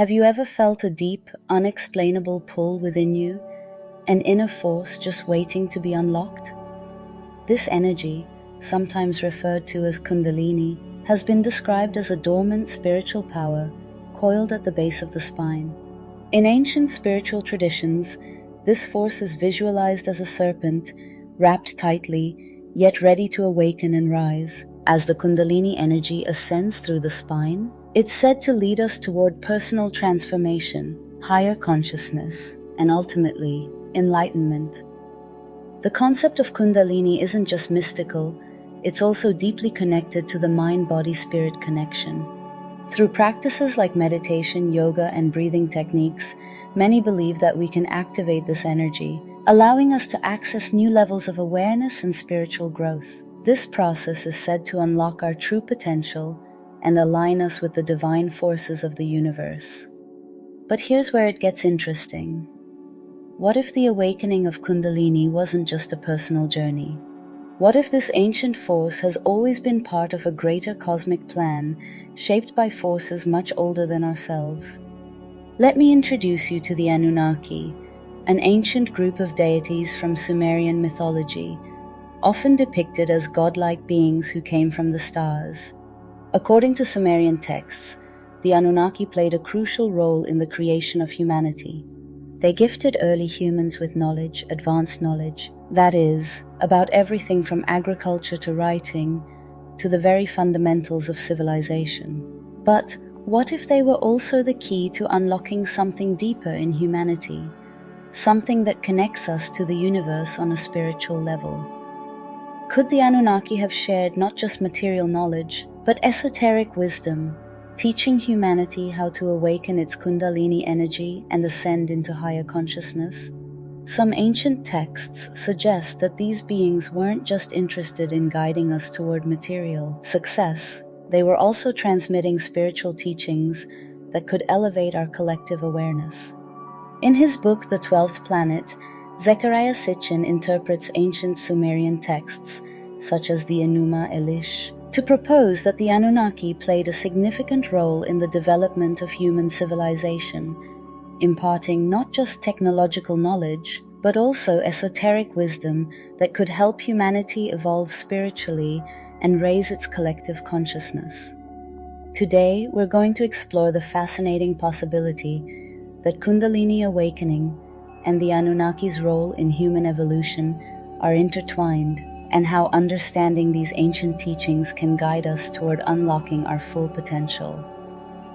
Have you ever felt a deep, unexplainable pull within you, an inner force just waiting to be unlocked? This energy, sometimes referred to as Kundalini, has been described as a dormant spiritual power coiled at the base of the spine. In ancient spiritual traditions, this force is visualized as a serpent, wrapped tightly, yet ready to awaken and rise. As the Kundalini energy ascends through the spine, it's said to lead us toward personal transformation, higher consciousness, and ultimately, enlightenment. The concept of Kundalini isn't just mystical, it's also deeply connected to the mind-body-spirit connection. Through practices like meditation, yoga, and breathing techniques, many believe that we can activate this energy, allowing us to access new levels of awareness and spiritual growth. This process is said to unlock our true potential and align us with the divine forces of the universe. But here's where it gets interesting. What if the awakening of Kundalini wasn't just a personal journey? What if this ancient force has always been part of a greater cosmic plan, shaped by forces much older than ourselves? Let me introduce you to the Anunnaki, an ancient group of deities from Sumerian mythology, often depicted as godlike beings who came from the stars. According to Sumerian texts, the Anunnaki played a crucial role in the creation of humanity. They gifted early humans with knowledge, advanced knowledge, that is, about everything from agriculture to writing, to the very fundamentals of civilization. But what if they were also the key to unlocking something deeper in humanity? Something that connects us to the universe on a spiritual level? Could the Anunnaki have shared not just material knowledge, but esoteric wisdom, teaching humanity how to awaken its Kundalini energy and ascend into higher consciousness? Some ancient texts suggest that these beings weren't just interested in guiding us toward material success, they were also transmitting spiritual teachings that could elevate our collective awareness. In his book, The 12th Planet, Zecharia Sitchin interprets ancient Sumerian texts, such as the Enuma Elish, to propose that the Anunnaki played a significant role in the development of human civilization, imparting not just technological knowledge, but also esoteric wisdom that could help humanity evolve spiritually and raise its collective consciousness. Today, we're going to explore the fascinating possibility that Kundalini Awakening and the Anunnaki's role in human evolution are intertwined, and how understanding these ancient teachings can guide us toward unlocking our full potential.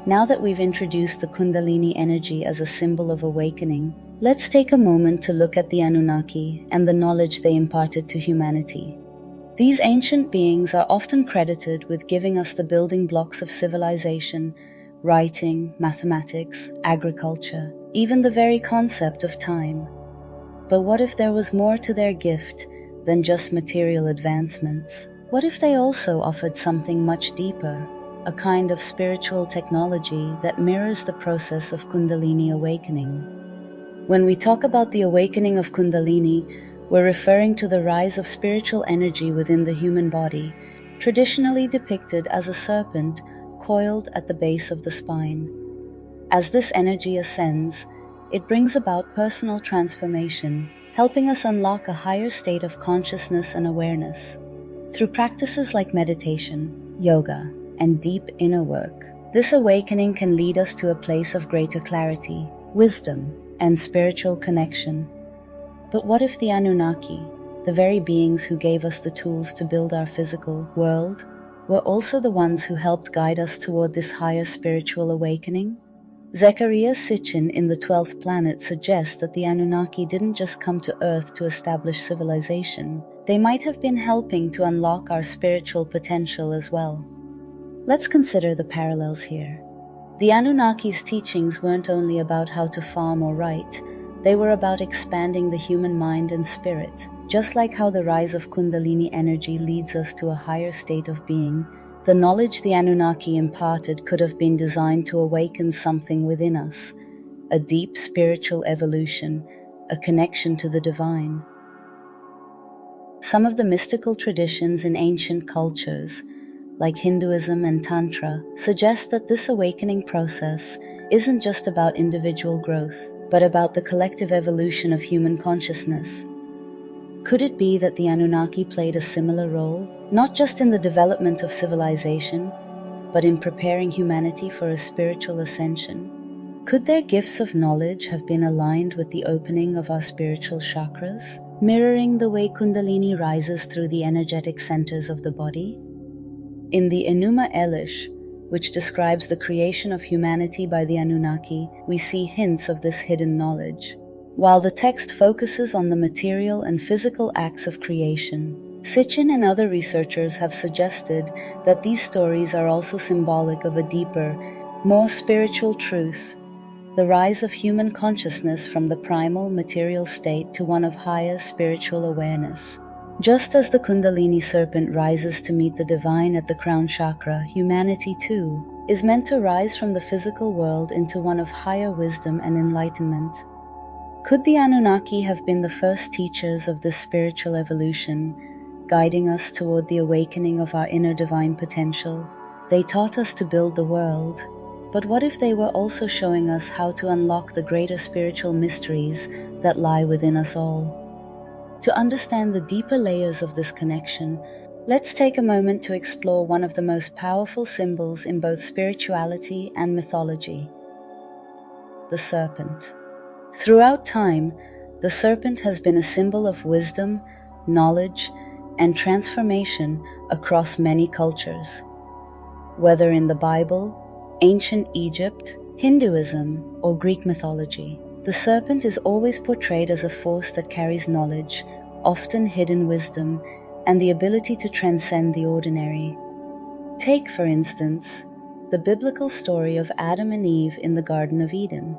Now that we've introduced the Kundalini energy as a symbol of awakening, let's take a moment to look at the Anunnaki and the knowledge they imparted to humanity. These ancient beings are often credited with giving us the building blocks of civilization, writing, mathematics, agriculture, even the very concept of time. But what if there was more to their gift than just material advancements? What if they also offered something much deeper, a kind of spiritual technology that mirrors the process of Kundalini awakening? When we talk about the awakening of Kundalini, we're referring to the rise of spiritual energy within the human body, traditionally depicted as a serpent coiled at the base of the spine. As this energy ascends, it brings about personal transformation, helping us unlock a higher state of consciousness and awareness. Through practices like meditation, yoga, and deep inner work, this awakening can lead us to a place of greater clarity, wisdom, and spiritual connection. But what if the Anunnaki, the very beings who gave us the tools to build our physical world, were also the ones who helped guide us toward this higher spiritual awakening? Zecharia Sitchin in The 12th Planet suggests that the Anunnaki didn't just come to Earth to establish civilization. They might have been helping to unlock our spiritual potential as well. Let's consider the parallels here. The Anunnaki's teachings weren't only about how to farm or write, they were about expanding the human mind and spirit. Just like how the rise of Kundalini energy leads us to a higher state of being, the knowledge the Anunnaki imparted could have been designed to awaken something within us, a deep spiritual evolution, a connection to the divine. Some of the mystical traditions in ancient cultures, like Hinduism and Tantra, suggest that this awakening process isn't just about individual growth, but about the collective evolution of human consciousness. Could it be that the Anunnaki played a similar role, not just in the development of civilization, but in preparing humanity for a spiritual ascension? Could their gifts of knowledge have been aligned with the opening of our spiritual chakras, mirroring the way Kundalini rises through the energetic centers of the body? In the Enuma Elish, which describes the creation of humanity by the Anunnaki, we see hints of this hidden knowledge. While the text focuses on the material and physical acts of creation, Sitchin and other researchers have suggested that these stories are also symbolic of a deeper, more spiritual truth, the rise of human consciousness from the primal material state to one of higher spiritual awareness. Just as the Kundalini serpent rises to meet the divine at the crown chakra, humanity too is meant to rise from the physical world into one of higher wisdom and enlightenment. Could the Anunnaki have been the first teachers of this spiritual evolution, guiding us toward the awakening of our inner divine potential? They taught us to build the world, but what if they were also showing us how to unlock the greater spiritual mysteries that lie within us all? To understand the deeper layers of this connection, let's take a moment to explore one of the most powerful symbols in both spirituality and mythology: the serpent. Throughout time, the serpent has been a symbol of wisdom, knowledge, and transformation across many cultures. Whether in the Bible, ancient Egypt, Hinduism, or Greek mythology, the serpent is always portrayed as a force that carries knowledge, often hidden wisdom, and the ability to transcend the ordinary. Take, for instance, the biblical story of Adam and Eve in the Garden of Eden.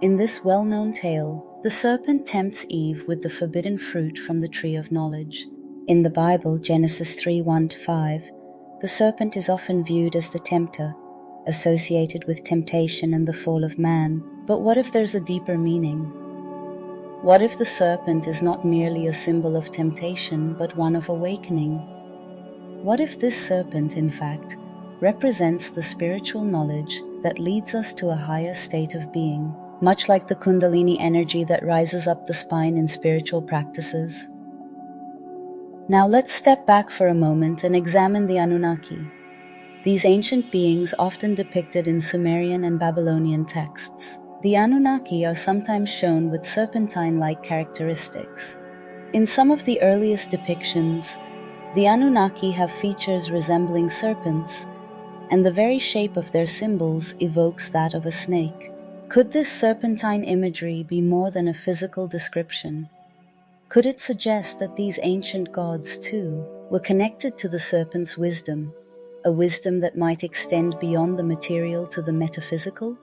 In this well-known tale, the serpent tempts Eve with the forbidden fruit from the tree of knowledge. In the Bible, Genesis 3:1-5, the serpent is often viewed as the tempter, associated with temptation and the fall of man. But what if there's a deeper meaning? What if the serpent is not merely a symbol of temptation, but one of awakening? What if this serpent, in fact, represents the spiritual knowledge that leads us to a higher state of being, much like the Kundalini energy that rises up the spine in spiritual practices? Now let's step back for a moment and examine the Anunnaki. These ancient beings often depicted in Sumerian and Babylonian texts. The Anunnaki are sometimes shown with serpentine-like characteristics. In some of the earliest depictions, the Anunnaki have features resembling serpents, and the very shape of their symbols evokes that of a snake. Could this serpentine imagery be more than a physical description? Could it suggest that these ancient gods, too, were connected to the serpent's wisdom, a wisdom that might extend beyond the material to the metaphysical?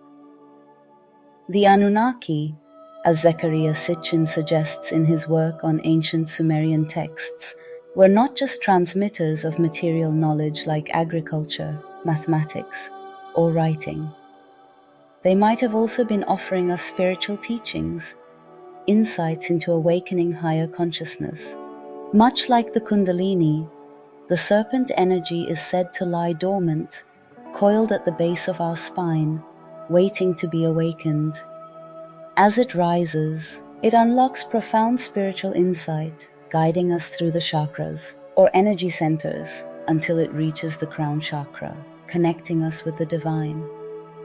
The Anunnaki, as Zecharia Sitchin suggests in his work on ancient Sumerian texts, were not just transmitters of material knowledge like agriculture, mathematics, or writing. They might have also been offering us spiritual teachings, insights into awakening higher consciousness. Much like the Kundalini, the serpent energy is said to lie dormant, coiled at the base of our spine, waiting to be awakened. As it rises, it unlocks profound spiritual insight, guiding us through the chakras, or energy centers, until it reaches the crown chakra, connecting us with the divine.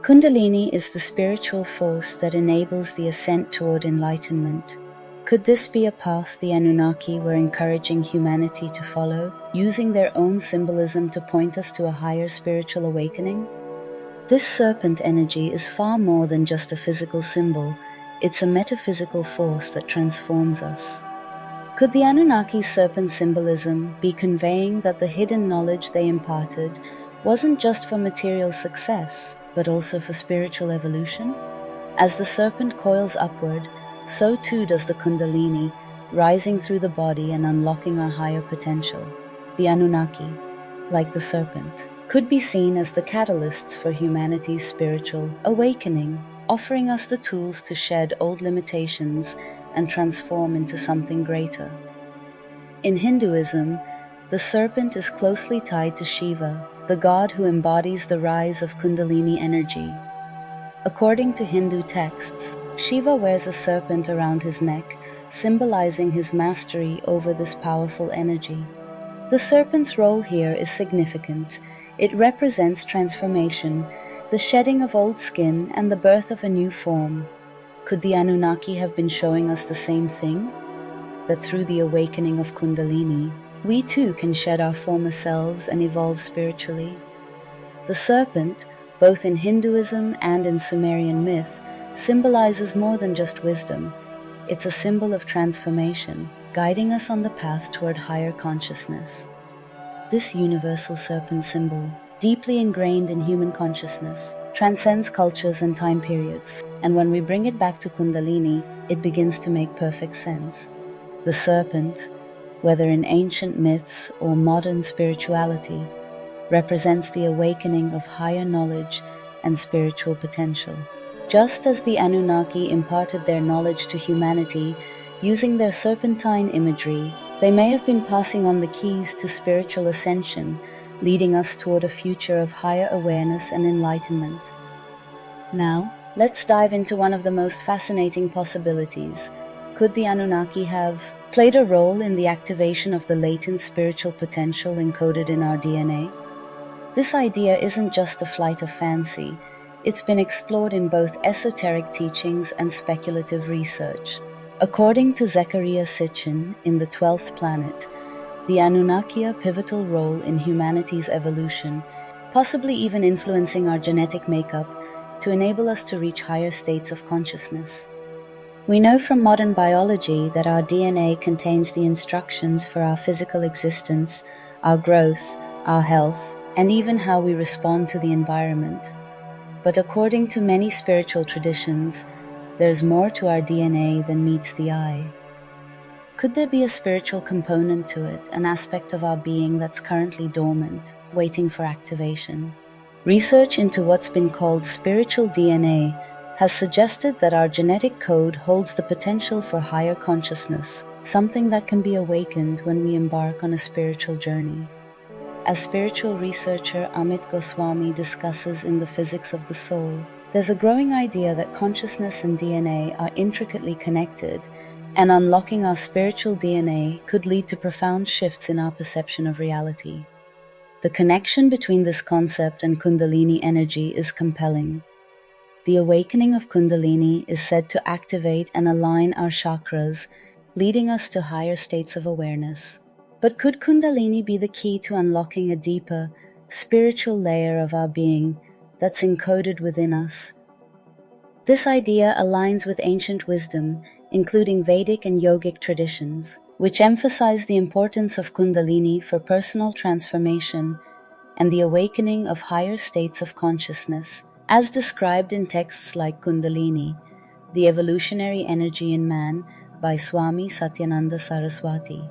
Kundalini is the spiritual force that enables the ascent toward enlightenment. Could this be a path the Anunnaki were encouraging humanity to follow, using their own symbolism to point us to a higher spiritual awakening? This serpent energy is far more than just a physical symbol. It's a metaphysical force that transforms us. Could the Anunnaki's serpent symbolism be conveying that the hidden knowledge they imparted wasn't just for material success, but also for spiritual evolution? As the serpent coils upward, so too does the Kundalini, rising through the body and unlocking our higher potential. The Anunnaki, like the serpent, could be seen as the catalysts for humanity's spiritual awakening, offering us the tools to shed old limitations and transform into something greater. In Hinduism, the serpent is closely tied to Shiva, the god who embodies the rise of Kundalini energy. According to Hindu texts, Shiva wears a serpent around his neck, symbolizing his mastery over this powerful energy. The serpent's role here is significant. It represents transformation, the shedding of old skin and the birth of a new form. Could the Anunnaki have been showing us the same thing? That through the awakening of Kundalini, we too can shed our former selves and evolve spiritually. The serpent, both in Hinduism and in Sumerian myth, symbolizes more than just wisdom. It's a symbol of transformation, guiding us on the path toward higher consciousness. This universal serpent symbol, deeply ingrained in human consciousness, transcends cultures and time periods, and when we bring it back to Kundalini, it begins to make perfect sense. The serpent, whether in ancient myths or modern spirituality, represents the awakening of higher knowledge and spiritual potential. Just as the Anunnaki imparted their knowledge to humanity using their serpentine imagery, they may have been passing on the keys to spiritual ascension, leading us toward a future of higher awareness and enlightenment. Now, let's dive into one of the most fascinating possibilities. Could the Anunnaki have played a role in the activation of the latent spiritual potential encoded in our DNA? This idea isn't just a flight of fancy. It's been explored in both esoteric teachings and speculative research. According to Zecharia Sitchin in The 12th Planet, the Anunnaki are a pivotal role in humanity's evolution, possibly even influencing our genetic makeup to enable us to reach higher states of consciousness. We know from modern biology that our DNA contains the instructions for our physical existence, our growth, our health, and even how we respond to the environment. But according to many spiritual traditions, there's more to our DNA than meets the eye. Could there be a spiritual component to it, an aspect of our being that's currently dormant, waiting for activation? Research into what's been called spiritual DNA has suggested that our genetic code holds the potential for higher consciousness, something that can be awakened when we embark on a spiritual journey. As spiritual researcher Amit Goswami discusses in The Physics of the Soul, there's a growing idea that consciousness and DNA are intricately connected, and unlocking our spiritual DNA could lead to profound shifts in our perception of reality. The connection between this concept and Kundalini energy is compelling. The awakening of Kundalini is said to activate and align our chakras, leading us to higher states of awareness. But could Kundalini be the key to unlocking a deeper, spiritual layer of our being that's encoded within us? This idea aligns with ancient wisdom, including Vedic and yogic traditions, which emphasize the importance of Kundalini for personal transformation and the awakening of higher states of consciousness, as described in texts like Kundalini, The Evolutionary Energy in Man by Swami Satyananda Saraswati.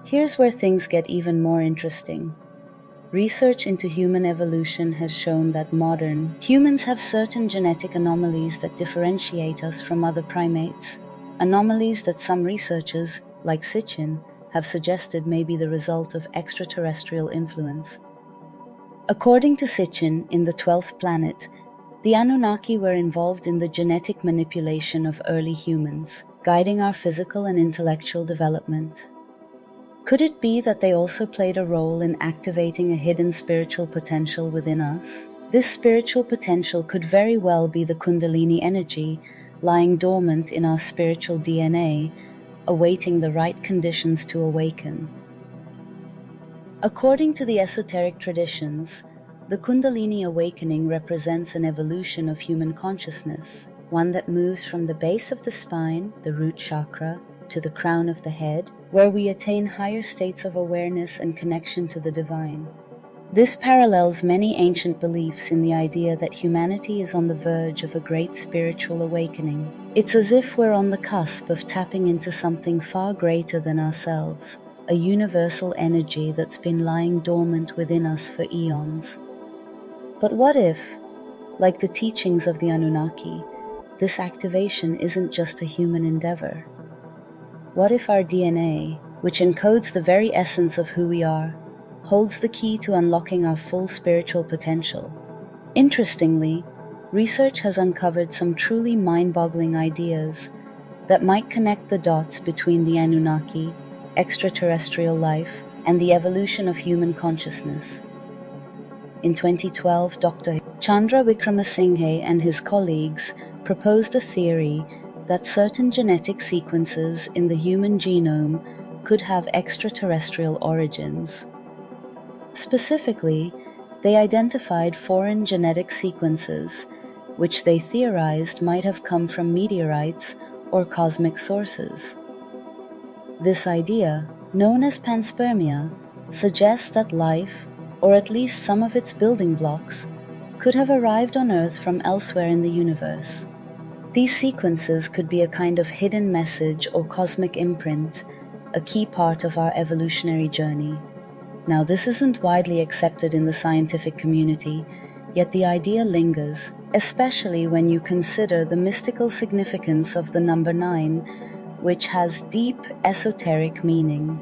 Here's where things get even more interesting. Research into human evolution has shown that modern humans have certain genetic anomalies that differentiate us from other primates, anomalies that some researchers, like Sitchin, have suggested may be the result of extraterrestrial influence. According to Sitchin in The 12th Planet, the Anunnaki were involved in the genetic manipulation of early humans, guiding our physical and intellectual development. Could it be that they also played a role in activating a hidden spiritual potential within us? This spiritual potential could very well be the Kundalini energy lying dormant in our spiritual DNA, awaiting the right conditions to awaken. According to the esoteric traditions, the Kundalini awakening represents an evolution of human consciousness, one that moves from the base of the spine, the root chakra, to the crown of the head, where we attain higher states of awareness and connection to the divine. This parallels many ancient beliefs in the idea that humanity is on the verge of a great spiritual awakening. It's as if we're on the cusp of tapping into something far greater than ourselves, a universal energy that's been lying dormant within us for eons. But what if, like the teachings of the Anunnaki, this activation isn't just a human endeavor? What if our DNA, which encodes the very essence of who we are, holds the key to unlocking our full spiritual potential? Interestingly, research has uncovered some truly mind-boggling ideas that might connect the dots between the Anunnaki, extraterrestrial life, and the evolution of human consciousness. In 2012, Dr. Chandra Wickramasinghe and his colleagues proposed a theory that certain genetic sequences in the human genome could have extraterrestrial origins. Specifically, they identified foreign genetic sequences, which they theorized might have come from meteorites or cosmic sources. This idea, known as panspermia, suggests that life, or at least some of its building blocks, could have arrived on Earth from elsewhere in the universe. These sequences could be a kind of hidden message or cosmic imprint, a key part of our evolutionary journey. Now, this isn't widely accepted in the scientific community, yet the idea lingers, especially when you consider the mystical significance of the number 9, which has deep esoteric meaning.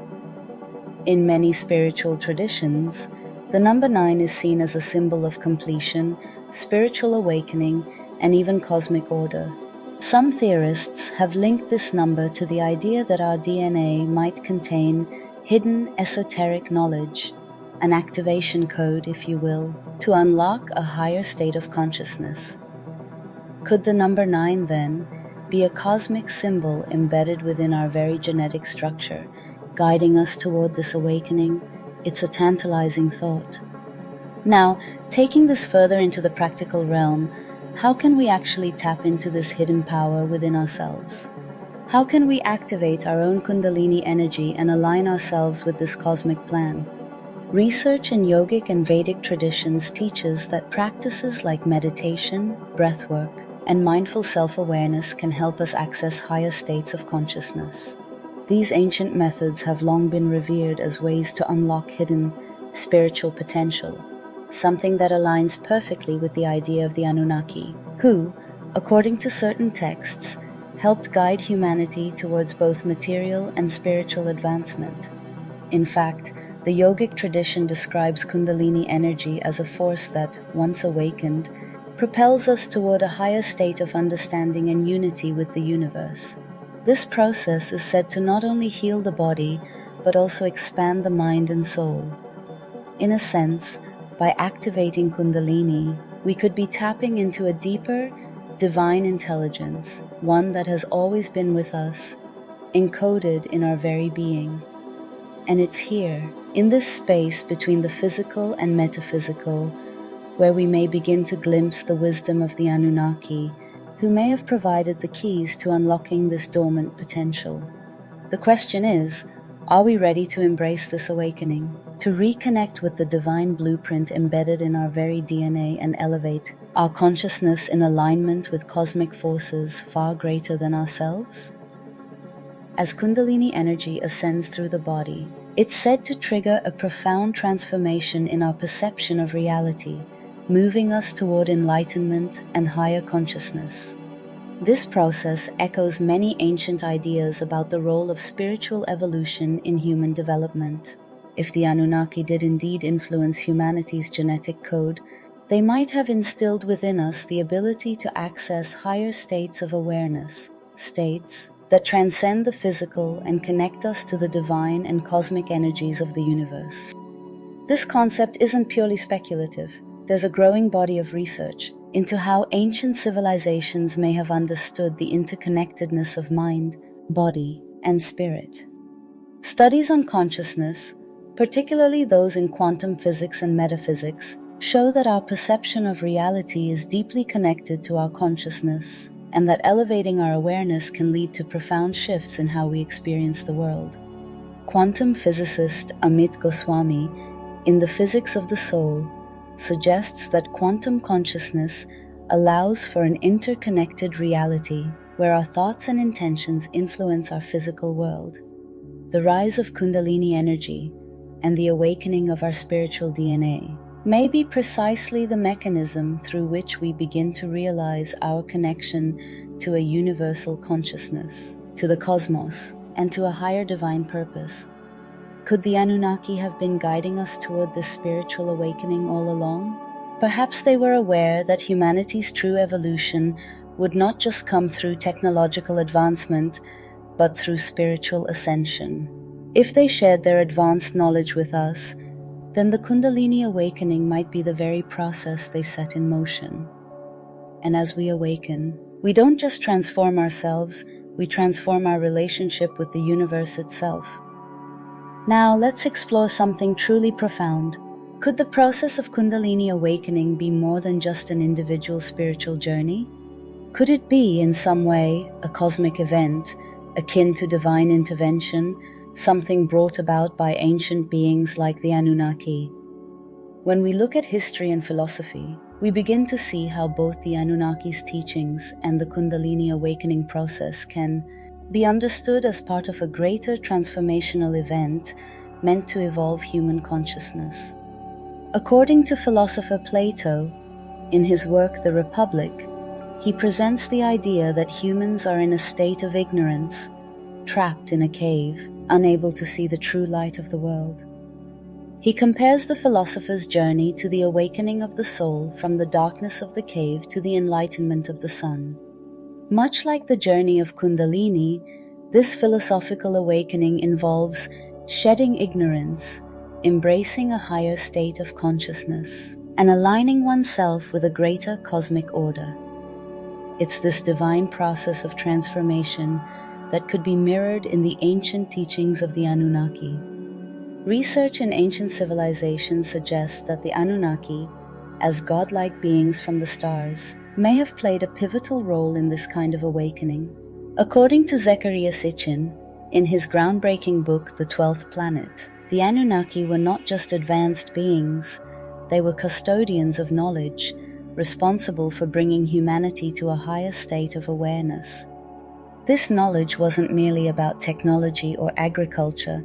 In many spiritual traditions, the number 9 is seen as a symbol of completion, spiritual awakening, and even cosmic order. Some theorists have linked this number to the idea that our DNA might contain hidden esoteric knowledge, an activation code, if you will, to unlock a higher state of consciousness. Could the number 9, then, be a cosmic symbol embedded within our very genetic structure, guiding us toward this awakening? It's a tantalizing thought. Now, taking this further into the practical realm, how can we actually tap into this hidden power within ourselves? How can we activate our own Kundalini energy and align ourselves with this cosmic plan? Research in yogic and Vedic traditions teaches that practices like meditation, breathwork, and mindful self-awareness can help us access higher states of consciousness. These ancient methods have long been revered as ways to unlock hidden spiritual potential, something that aligns perfectly with the idea of the Anunnaki, who, according to certain texts, helped guide humanity towards both material and spiritual advancement. In fact, the yogic tradition describes Kundalini energy as a force that, once awakened, propels us toward a higher state of understanding and unity with the universe. This process is said to not only heal the body, but also expand the mind and soul. In a sense, by activating Kundalini, we could be tapping into a deeper, divine intelligence, one that has always been with us, encoded in our very being. And it's here, in this space between the physical and metaphysical, where we may begin to glimpse the wisdom of the Anunnaki, who may have provided the keys to unlocking this dormant potential. The question is, are we ready to embrace this awakening, to reconnect with the divine blueprint embedded in our very DNA and elevate our consciousness in alignment with cosmic forces far greater than ourselves? As Kundalini energy ascends through the body, it's said to trigger a profound transformation in our perception of reality, moving us toward enlightenment and higher consciousness. This process echoes many ancient ideas about the role of spiritual evolution in human development. If the Anunnaki did indeed influence humanity's genetic code, they might have instilled within us the ability to access higher states of awareness, states that transcend the physical and connect us to the divine and cosmic energies of the universe. This concept isn't purely speculative. There's a growing body of research into how ancient civilizations may have understood the interconnectedness of mind, body, and spirit. Studies on consciousness, particularly those in quantum physics and metaphysics, show that our perception of reality is deeply connected to our consciousness, and that elevating our awareness can lead to profound shifts in how we experience the world. Quantum physicist Amit Goswami, in The Physics of the Soul, suggests that quantum consciousness allows for an interconnected reality where our thoughts and intentions influence our physical world. The rise of Kundalini energy and the awakening of our spiritual DNA may be precisely the mechanism through which we begin to realize our connection to a universal consciousness, to the cosmos, and to a higher divine purpose. Could the Anunnaki have been guiding us toward this spiritual awakening all along? Perhaps they were aware that humanity's true evolution would not just come through technological advancement, but through spiritual ascension. If they shared their advanced knowledge with us, then the Kundalini Awakening might be the very process they set in motion. And as we awaken, we don't just transform ourselves, we transform our relationship with the universe itself. Now let's explore something truly profound. Could the process of Kundalini Awakening be more than just an individual spiritual journey? Could it be, in some way, a cosmic event, akin to divine intervention, something brought about by ancient beings like the Anunnaki? When we look at history and philosophy, we begin to see how both the Anunnaki's teachings and the Kundalini Awakening process can be understood as part of a greater transformational event meant to evolve human consciousness. According to philosopher Plato, in his work The Republic, he presents the idea that humans are in a state of ignorance, trapped in a cave, unable to see the true light of the world. He compares the philosopher's journey to the awakening of the soul from the darkness of the cave to the enlightenment of the sun. Much like the journey of Kundalini, this philosophical awakening involves shedding ignorance, embracing a higher state of consciousness, and aligning oneself with a greater cosmic order. It's this divine process of transformation that could be mirrored in the ancient teachings of the Anunnaki. Research in ancient civilizations suggests that the Anunnaki, as godlike beings from the stars, may have played a pivotal role in this kind of awakening. According to Zecharia Sitchin, in his groundbreaking book The 12th Planet, the Anunnaki were not just advanced beings, they were custodians of knowledge, responsible for bringing humanity to a higher state of awareness. This knowledge wasn't merely about technology or agriculture,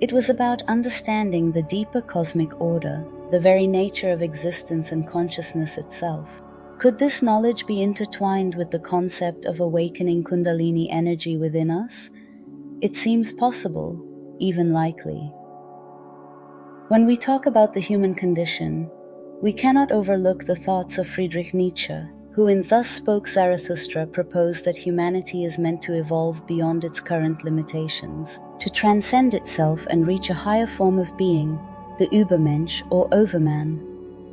it was about understanding the deeper cosmic order, the very nature of existence and consciousness itself. Could this knowledge be intertwined with the concept of awakening Kundalini energy within us? It seems possible, even likely. When we talk about the human condition, we cannot overlook the thoughts of Friedrich Nietzsche, who in Thus Spoke Zarathustra proposed that humanity is meant to evolve beyond its current limitations, to transcend itself and reach a higher form of being, the Übermensch or Overman.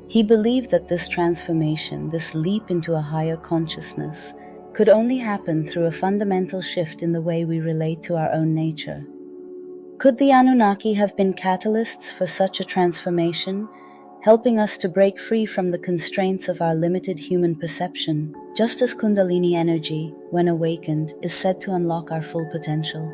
He believed that this transformation, this leap into a higher consciousness, could only happen through a fundamental shift in the way we relate to our own nature. Could the Anunnaki have been catalysts for such a transformation, helping us to break free from the constraints of our limited human perception, just as Kundalini energy, when awakened, is said to unlock our full potential?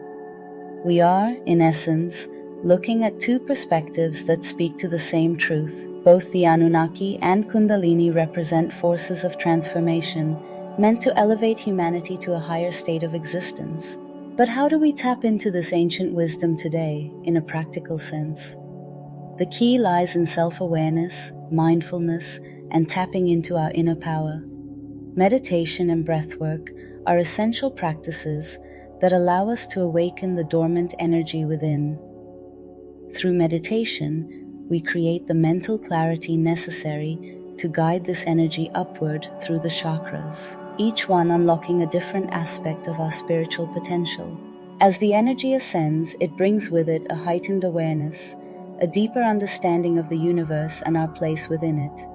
We are, in essence, looking at two perspectives that speak to the same truth. Both the Anunnaki and Kundalini represent forces of transformation, meant to elevate humanity to a higher state of existence. But how do we tap into this ancient wisdom today, in a practical sense? The key lies in self-awareness, mindfulness, and tapping into our inner power. Meditation and breathwork are essential practices that allow us to awaken the dormant energy within. Through meditation, we create the mental clarity necessary to guide this energy upward through the chakras, each one unlocking a different aspect of our spiritual potential. As the energy ascends, it brings with it a heightened awareness, a deeper understanding of the universe and our place within it.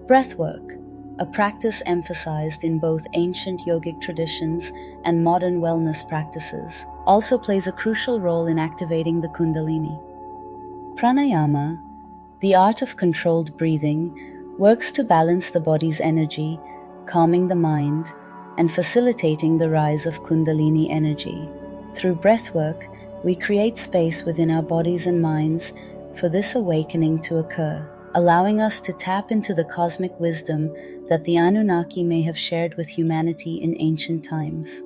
Breathwork, a practice emphasized in both ancient yogic traditions and modern wellness practices, also plays a crucial role in activating the Kundalini. Pranayama, the art of controlled breathing, works to balance the body's energy, calming the mind, and facilitating the rise of Kundalini energy. Through breathwork, we create space within our bodies and minds for this awakening to occur, allowing us to tap into the cosmic wisdom that the Anunnaki may have shared with humanity in ancient times.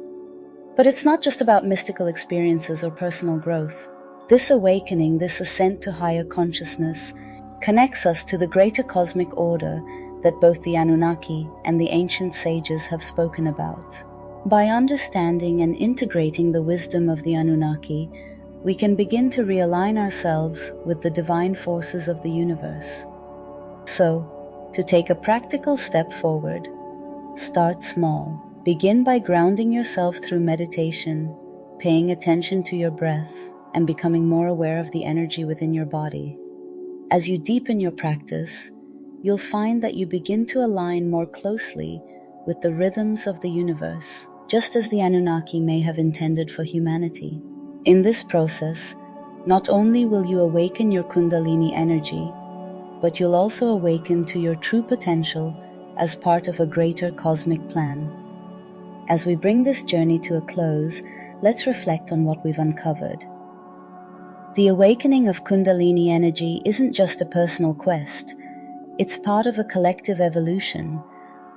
But it's not just about mystical experiences or personal growth. This awakening, this ascent to higher consciousness, connects us to the greater cosmic order that both the Anunnaki and the ancient sages have spoken about. By understanding and integrating the wisdom of the Anunnaki, we can begin to realign ourselves with the divine forces of the universe. So, To take a practical step forward, start small. Begin by grounding yourself through meditation, paying attention to your breath, and becoming more aware of the energy within your body. As you deepen your practice, you'll find that you begin to align more closely with the rhythms of the universe, just as the Anunnaki may have intended for humanity. In this process, not only will you awaken your Kundalini energy, but you'll also awaken to your true potential as part of a greater cosmic plan. As we bring this journey to a close, let's reflect on what we've uncovered. The awakening of Kundalini energy isn't just a personal quest, it's part of a collective evolution,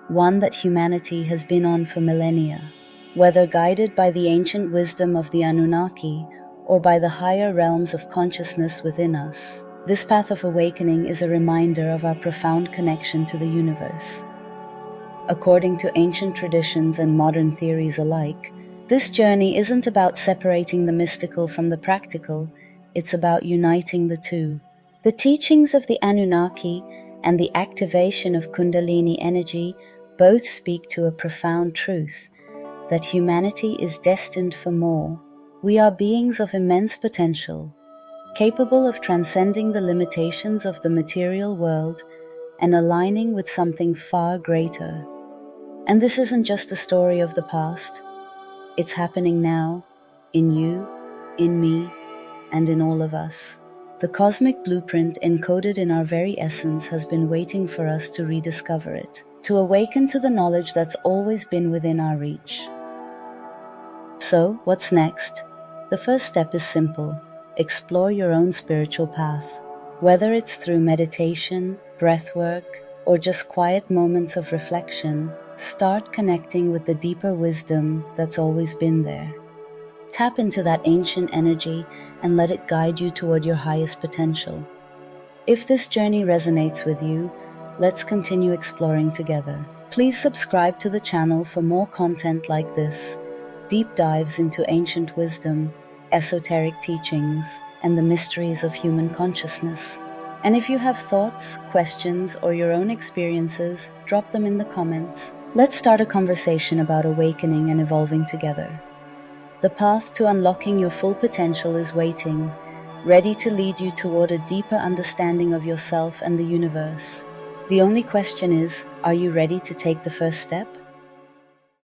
one that humanity has been on for millennia. Whether guided by the ancient wisdom of the Anunnaki or by the higher realms of consciousness within us, this path of awakening is a reminder of our profound connection to the universe. According to ancient traditions and modern theories alike, this journey isn't about separating the mystical from the practical, it's about uniting the two. The teachings of the Anunnaki and the activation of Kundalini energy both speak to a profound truth, that humanity is destined for more. We are beings of immense potential, capable of transcending the limitations of the material world and aligning with something far greater. And this isn't just a story of the past, it's happening now, in you, in me, and in all of us. The cosmic blueprint encoded in our very essence has been waiting for us to rediscover it, to awaken to the knowledge that's always been within our reach. So, what's next? The first step is simple. Explore your own spiritual path. Whether it's through meditation, breathwork, or just quiet moments of reflection, start connecting with the deeper wisdom that's always been there. Tap into that ancient energy and let it guide you toward your highest potential. If this journey resonates with you, let's continue exploring together. Please subscribe to the channel for more content like this, deep dives into ancient wisdom, esoteric teachings, and the mysteries of human consciousness. And if you have thoughts, questions, or your own experiences, drop them in the comments. Let's start a conversation about awakening and evolving together. The path to unlocking your full potential is waiting, ready to lead you toward a deeper understanding of yourself and the universe. The only question is, are you ready to take the first step?